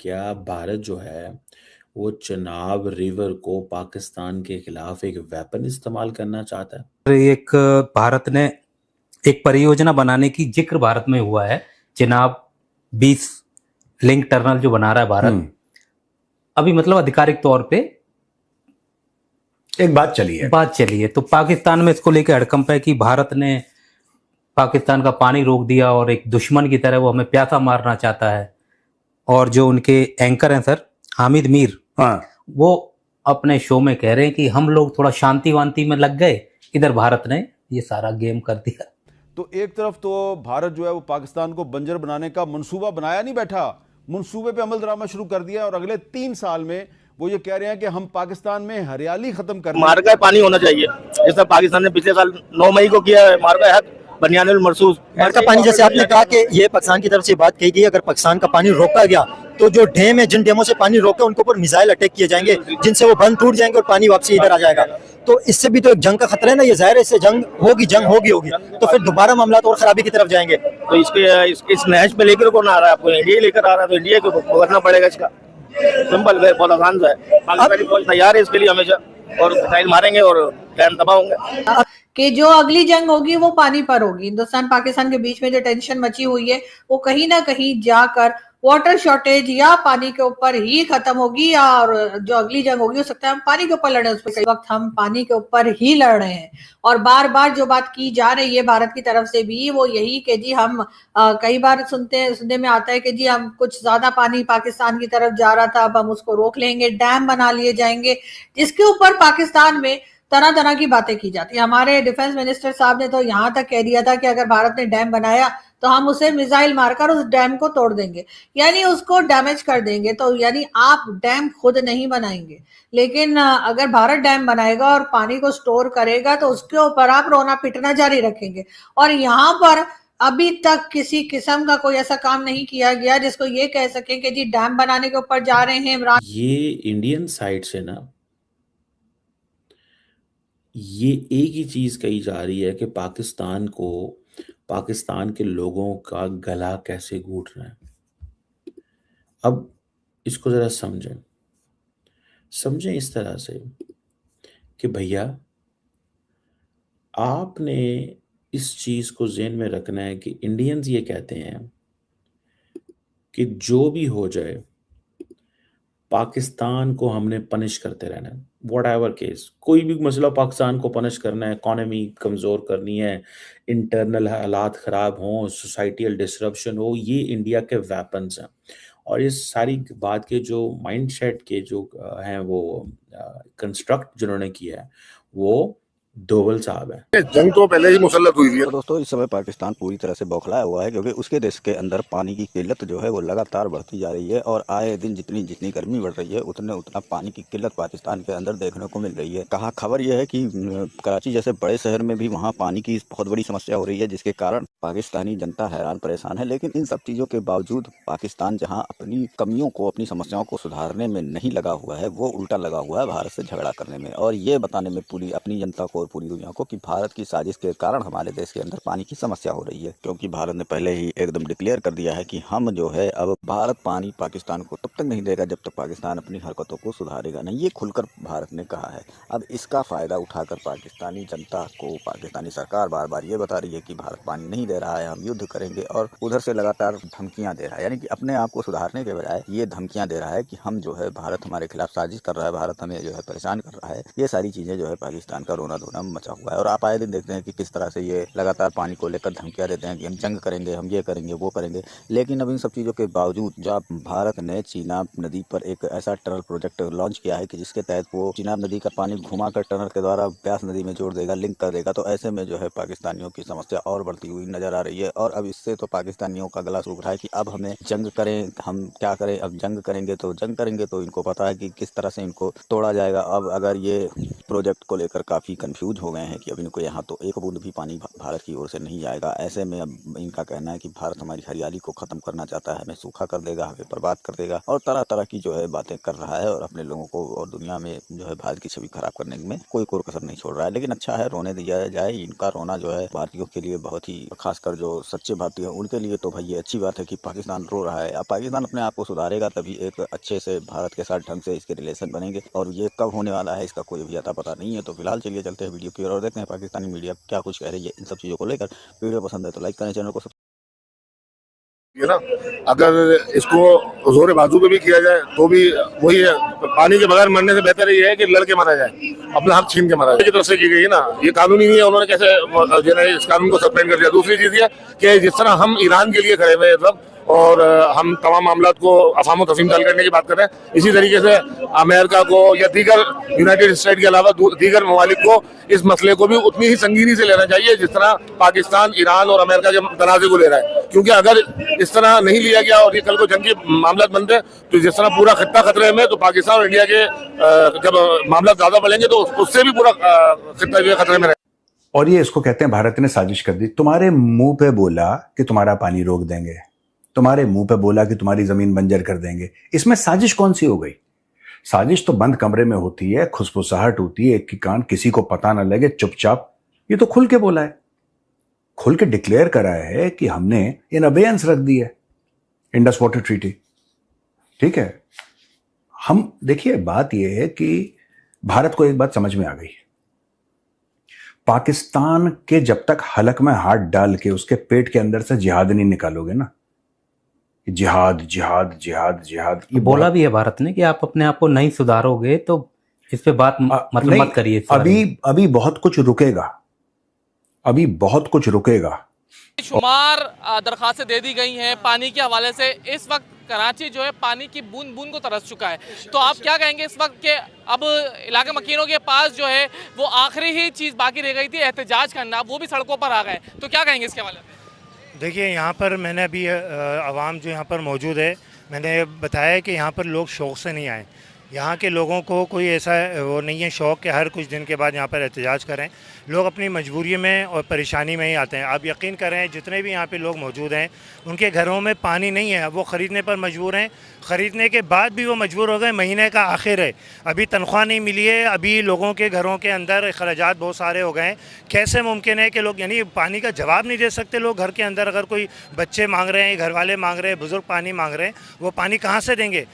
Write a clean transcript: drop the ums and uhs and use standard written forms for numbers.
क्या भारत जो है वो चिनाब रिवर को पाकिस्तान के खिलाफ एक वेपन इस्तेमाल करना चाहता है? एक भारत ने एक परियोजना बनाने की जिक्र भारत में हुआ है। चिनाब 20 लिंक टनल जो बना रहा है भारत, अभी मतलब आधिकारिक तौर पे एक बात चली है। तो पाकिस्तान में इसको लेकर हड़कंप है कि भारत ने पाकिस्तान का पानी रोक दिया और एक दुश्मन की तरह वो हमें प्यासा मारना चाहता है। और जो उनके एंकर हैं सर, हामिद मीर, हाँ, वो अपने शो में कह रहे हैं कि हम लोग थोड़ा शांति वांति में लग गए, इधर भारत ने ये सारा गेम कर दिया। तो एक तरफ तो भारत जो है वो पाकिस्तान को बंजर बनाने का मंसूबा बनाया नहीं बैठा, मंसूबे पे अमल दरामद शुरू कर दिया और अगले 3 साल में वो ये कह रहे हैं कि हम पाकिस्तान में हरियाली खत्म कर मार्ग का पानी होना चाहिए, जैसा पाकिस्तान ने पिछले साल 9 मई को किया है। मार्ग है बनियानुल मरसूस बाढ़ का पानी, जैसे आपने कहा कि ये पाकिस्तान की तरफ से बात कही गई, अगर पाकिस्तान का पानी रोका गया तो जो डैम है, जिन डैमों से पानी रोके उनके ऊपर मिसाइल अटैक किए जाएंगे, जिनसे वो बंद टूट जाएंगे और पानी वापसी इधर आ जाएगा। तो इससे भी तो एक जंग का खतरा है ना। ये जाहिर है, इससे जंग होगी तो फिर दोबारा मामला और खराबी की तरफ जाएंगे। तो इस नहज पे लेकर कौन आ रहा है? आपको इंडिया लेकर आ रहा है, तो इंडिया को भुगतना पड़ेगा इसका। सिंपल है, बहुत आसान सा है। पाकिस्तानी फौज तैयार है इसके लिए हमेशा, और मिसाइल मारेंगे और डैम तबाह होंगे। कि जो अगली जंग होगी वो पानी पर होगी। हिंदुस्तान पाकिस्तान के बीच में जो टेंशन मची हुई है वो कहीं ना कहीं जाकर वाटर शॉर्टेज या पानी के ऊपर ही खत्म होगी, और जो अगली जंग होगी हो सकता है हम पानी के ऊपर लड़े। उस पर कई वक्त हम पानी के ऊपर ही लड़ रहे हैं और बार बार जो बात की जा रही है भारत की तरफ से भी वो यही कि जी हम कई बार सुनने में आता है कि जी हम कुछ ज्यादा पानी पाकिस्तान की तरफ जा रहा था, अब हम उसको रोक लेंगे, डैम बना लिए जाएंगे, जिसके ऊपर पाकिस्तान में तरह तरह की बातें की जाती है। हमारे डिफेंस मिनिस्टर साहब ने तो यहाँ तक कह दिया था कि अगर भारत ने डैम बनाया तो हम उसे मिसाइल मारकर उस डैम को तोड़ देंगे, यानी उसको डैमेज कर देंगे। तो यानी आप डैम खुद नहीं बनाएंगे, लेकिन अगर भारत डैम बनाएगा और पानी को स्टोर करेगा तो उसके ऊपर आप रोना पिटना जारी रखेंगे। और यहाँ पर अभी तक किसी किस्म का कोई ऐसा काम नहीं किया गया जिसको ये कह सके कि जी डैम बनाने के ऊपर जा रहे हैं इमरान। ये इंडियन साइड से ना ये एक ही चीज कही जा रही है कि पाकिस्तान के लोगों का गला कैसे घूटना है। अब इसको जरा समझें इस तरह से कि भैया आपने इस चीज को ज़हन में रखना है कि इंडियंस ये कहते हैं कि जो भी हो जाए पाकिस्तान को हमने पनिश करते रहना है। वॉट एवर केस, कोई भी मसला पाकिस्तान को पनिश करना है, इकोनॉमी कमज़ोर करनी है, इंटरनल हालात ख़राब हों, सोसाइटियल डिसरप्शन हो, ये इंडिया के वेपन्स हैं। और इस सारी बात के जो माइंडसेट के जो हैं वो कंस्ट्रक्ट जिन्होंने किया है वो डोवल साहब है। जंग तो पहले ही मुसल्लत हुई थी। तो दोस्तों, इस समय पाकिस्तान पूरी तरह से बौखलाया हुआ है, क्योंकि उसके देश के अंदर पानी की किल्लत जो है वो लगातार बढ़ती जा रही है और आए दिन जितनी गर्मी बढ़ रही है उतना पानी की किल्लत पाकिस्तान के अंदर देखने को मिल रही है। कहा खबर यह है कि कराची जैसे बड़े शहर में भी वहाँ पानी की बहुत बड़ी समस्या हो रही है, जिसके कारण पाकिस्तानी जनता हैरान परेशान है। लेकिन इन सब चीज़ों के बावजूद पाकिस्तान जहाँ अपनी कमियों को, अपनी समस्याओं को सुधारने में नहीं लगा हुआ है, वो उल्टा लगा हुआ है भारत से झगड़ा करने में और ये बताने में पूरी अपनी जनता को, पूरी दुनिया को, कि भारत की साजिश के कारण हमारे देश के अंदर पानी की समस्या हो रही है। क्योंकि भारत ने पहले ही एकदम डिक्लेयर कर दिया है कि हम जो है अब भारत पानी पाकिस्तान को तब तक नहीं देगा जब तक पाकिस्तान अपनी हरकतों को सुधारेगा नहीं। ये खुलकर भारत ने कहा है। अब इसका फायदा उठाकर पाकिस्तानी जनता को पाकिस्तानी सरकार बार बार ये बता रही है कि भारत पानी नहीं दे रहा है, हम युद्ध करेंगे, और उधर से लगातार धमकियां दे रहा है। यानी कि अपने आप को सुधारने के बजाय ये धमकियां दे रहा है कि हम जो है, भारत हमारे खिलाफ साजिश कर रहा है, भारत हमें जो है परेशान कर रहा है। ये सारी चीजें जो है पाकिस्तान का रोना धोना मचा हुआ है। और आप आए दिन देखते हैं कि किस तरह से ये लगातार पानी को लेकर धमकियां देते हैं कि हम जंग करेंगे, हम ये करेंगे, वो करेंगे। लेकिन अब इन सब चीज़ों के बावजूद जब भारत ने चीनाब नदी पर एक ऐसा टनल प्रोजेक्ट लॉन्च किया है कि जिसके तहत वो चीनाब नदी का पानी घुमाकर टनल के द्वारा ब्यास नदी में जोड़ देगा, लिंक कर देगा, तो ऐसे में जो है पाकिस्तानियों की समस्या और बढ़ती हुई नजर आ रही है। और अब इससे तो पाकिस्तानियों का गला सूख रहा है कि अब हमें जंग करें, हम क्या करें। अब जंग करेंगे तो इनको पता है कि किस तरह से इनको तोड़ा जाएगा। अब अगर ये प्रोजेक्ट को लेकर काफ़ी कंफ्यूज हो गए हैं कि अब इनको यहाँ तो एक बूंद भी पानी भारत की ओर से नहीं जाएगा। ऐसे में अब इनका कहना है कि भारत हमारी हरियाली को ख़त्म करना चाहता है, हमें सूखा कर देगा, हमें बर्बाद कर देगा और तरह तरह की जो है बातें कर रहा है और अपने लोगों को और दुनिया में जो है भारत की छवि खराब करने में कोई कोर कसर नहीं छोड़ रहा है। लेकिन अच्छा है, रोने दिया जाए। इनका रोना जो है भारतीयों के लिए बहुत ही, खासकर जो सच्चे भारतीय हैं उनके लिए तो भाई ये अच्छी बात है कि पाकिस्तान रो रहा है। अब पाकिस्तान अपने आप को सुधारेगा तभी एक अच्छे से भारत के साथ ढंग से इसके रिलेशन बनेंगे और ये कब होने वाला है इसका कोई भी अता पता नहीं है। तो फिलहाल चलिए चलते हैं वीडियो की ओर और देखते हैं पाकिस्तानी मीडिया क्या कुछ कह रही है इन सब चीज़ों को लेकर। वीडियो पसंद है तो लाइक करें, चैनल को ये ना, अगर इसको जोर बाजू पे भी किया जाए तो भी वही है, पानी के बगैर मरने से बेहतर ये है कि लड़के मारा जाए, अपना हक छीन के मारा जाए। की तरफ से की गई है ना, ये कानूनी नहीं है, उन्होंने कैसे जो है इस कानून को सस्पेंड कर दिया। दूसरी चीज ये कि जिस तरह हम ईरान के लिए खड़े हुए हैं सब और हम तमाम मामला को अफाम और तफहीम करने की बात कर रहे हैं, इसी तरीके से अमेरिका को या दीगर यूनाइटेड स्टेट के अलावा दीगर ममालिक को इस मसले को भी उतनी ही संगीनी से लेना चाहिए जिस तरह पाकिस्तान, ईरान और अमेरिका के तनाज़े को ले रहा है। क्योंकि अगर इस तरह नहीं लिया गया और ये कल को जंग के मामला बनते तो जिस तरह पूरा खत्ता खतरे में, तो पाकिस्तान और इंडिया के जब मामला ज्यादा बढ़ेंगे तो उससे भी पूरा खत्ता खतरे में रहे। और ये इसको कहते हैं भारत ने साजिश कर दी। तुम्हारे मुंह पे बोला कि तुम्हारा पानी रोक देंगे, तुम्हारे मुंह पे बोला कि तुम्हारी जमीन बंजर कर देंगे। इसमें साजिश कौन सी हो गई? साजिश तो बंद कमरे में होती है, खुसफुसाहट होती है, एक की कान, किसी को पता ना लगे, चुपचाप। ये तो खुल के बोला है, खुल के डिक्लेयर करा है कि हमने इन अबेयंस रख दी है इंडस वाटर ट्रीटी। ठीक है, हम देखिए, बात यह है कि भारत को एक बात समझ में आ गई, पाकिस्तान के जब तक हलक में हाथ डाल के उसके पेट के अंदर से जिहाद नहीं निकालोगे ना, जिहाद जिहाद जिहाद जिहाद, ये बोला भी है भारत ने कि आप अपने आप को नहीं सुधारोगे तो इस पे बात मतलब मत करिए। अभी बहुत कुछ रुकेगा, अभी बहुत कुछ रुकेगा। शुमार दरखास्तें दे दी गई हैं पानी के हवाले से। इस वक्त कराची जो है पानी की बूंद बूंद को तरस चुका है। तो आप क्या कहेंगे इस वक्त के अब इलाके मकीनों के पास जो है वो आखिरी ही चीज़ बाकी रह गई थी एहतजाज करना, वो भी सड़कों पर आ गए, तो क्या कहेंगे इसके हवाले में? देखिए, यहाँ पर मैंने अभी आवाम जो यहाँ पर मौजूद है, मैंने बताया कि यहाँ पर लोग शौक़ से नहीं आए। यहाँ के लोगों को कोई ऐसा वो नहीं है शौक़ कि हर कुछ दिन के बाद यहाँ पर एहतजाज करें। लोग अपनी मजबूरी में और परेशानी में ही आते हैं। आप यकीन करें, जितने भी यहाँ पे लोग मौजूद हैं उनके घरों में पानी नहीं है, अब वो ख़रीदने पर मजबूर हैं। ख़रीदने के बाद भी वो मजबूर हो गए, महीने का आखिर है, अभी तनख्वाह नहीं मिली है, अभी लोगों के घरों के अंदर अखराजात बहुत सारे हो गए हैं। कैसे मुमकिन है कि लोग यानी पानी का जवाब नहीं दे सकते लोग घर के अंदर? अगर कोई बच्चे मांग रहे हैं, घर वाले मांग रहे हैं, बुज़ुर्ग पानी मांग रहे हैं, वो पानी कहाँ से देंगे?